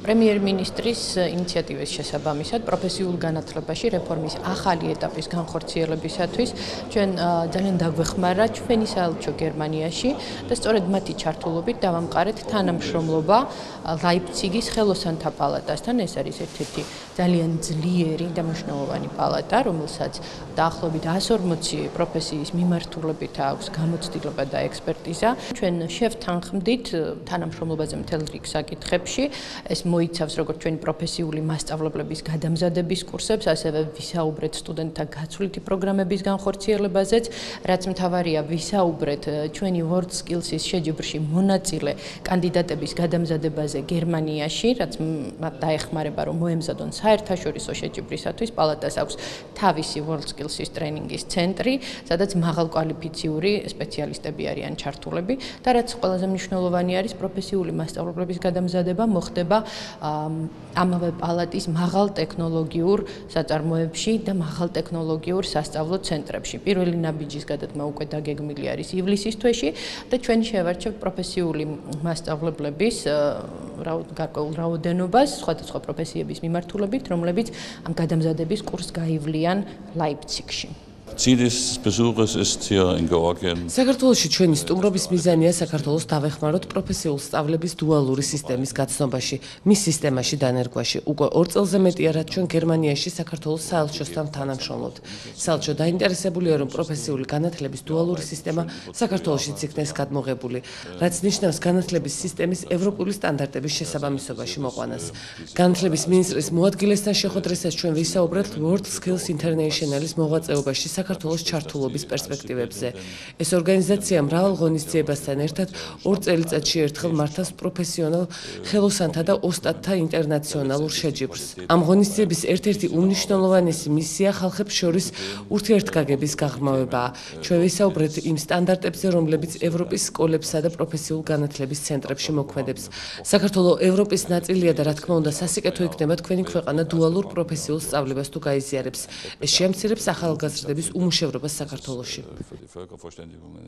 პრემიერ-მინისტრის ინიციატივის შესაბამისად პროფესიულ განათლებაში რეფორმის ახალი ეტაპის განხორციელებისათვის ჩვენ ძალიან დაგვეხმარა ჩვენი საელჩო გერმანიაში და სწორედ მათი ჩართულობით დავამყარეთ თანამშრომლობა ლაიფციგის ხელოსანთა პალატასთან. ეს არის ერთ-ერთი ძალიან ძლიერი და მნიშვნელოვანი პალატა, რომელსაც დაახლოებით 140 პროფესიის მიმართულებით აქვს გამოცდილება და ექსპერტიზა. ჩვენ შევთანხმდით თანამშრომლობაზე მთელ რიგ საკითხებში. ეს მოიცავს როგორც ჩვენი პროფესიული მასწავლებლების გადამზადების კურსებს, ასევე ვისაუბრეთ სტუდენტთა გაცვლითი პროგრამების განხორციელებაზეც, რაც მთავარია ვისაუბრეთ ჩვენი World Skills-ის შეჯიბრში მონაწილე კანდიდატების გადამზადებაზე გერმანიაში, რაც მათ დაეხმარება რომ მოემზადონ საერთაშორისო შეჯიბრისათვის. პალატას აქვს თავისი World Skills-ის ტრენინგის ცენტრი, სადაც მაღალკვალიფიციური სპეციალისტები არიან ჩართულები და რაც ყველაზე მნიშვნელოვანი არის პროფესიული მასწავლებლების გადამზადება მოხდება ამავე პალატის მაღალტექნოლოგიურ საწარმოებში და მაღალტექნოლოგიურ სასწავლო ცენტრებში. პირველი ნაბიჯის გადადგმა უკვე დაგეგმილი არის ივლისის თვეში და ჩვენ შევარჩევთ პროფესიული მასწავლებლების გარკვეულ რაოდენობას სხვადასხვა პროფესიების მიმართულებით, რომლებიც ამ გადამზადების კურსს გაივლიან ლაიფციგში. Ziel des Besuches ist hier in Georgien. საქართველოში ჩვენი სტუმრობის მიზანია საქართველოს დავეხმაროთ პროფესიულ სწავლების დუალური სისტემის გაცნობაში, მის სისტემაში დანერგვაში. უკვე 2 წელზე მეტია, რაც ჩვენ გერმანიაში საქართველოს საელჩოსთან თანამშრომლობთ. საელჩო დაინტერესებულია, რომ პროფესიული განათლების დუალური სისტემა საქართველოშიც იქნეს გადმოღებული, რაც ნიშნავს განათლების სისტემის ევროპული სტანდარტების შესაბამისობაში მოყვანას. განათლების მინისტრის მოადგილესთან შეხვედრისას ჩვენ ვისაუბრეთ World Skills International-ის მოღვაწეობაში საქართველოს ჩართულობის პერსპექტივებზე. ეს ორგანიზაცია მრავალ ღონისძიებასთან ერთად 2 წელიწადში ერთხელ მართავს პროფესიონალ ხელოსანთა და ოსტატთა ინტერნაციონალურ შეჯიბრს. ამ ღონისძიების ერთ-ერთი უმნიშვნელოვანესი მისია ხალხებს შორის ურთიერთგაგების გაღრმავებაა. ჩვენ ვისაუბრეთ იმ სტანდარტებზე, რომლებიც ევროპის სკოლებსა და პროფესიულ განათლების ცენტრებში მოქმედებს. საქართველოს ევროპის ნაწილია და რა თქმა უნდა სასიკეთო იქნება თქვენი ქვეყანა დუალურ პროფესიულ სწავლებას თუ გაიზიარებს. ეს შეამცირებს ახალგაზრდების უმუშევრობას საქართველოში.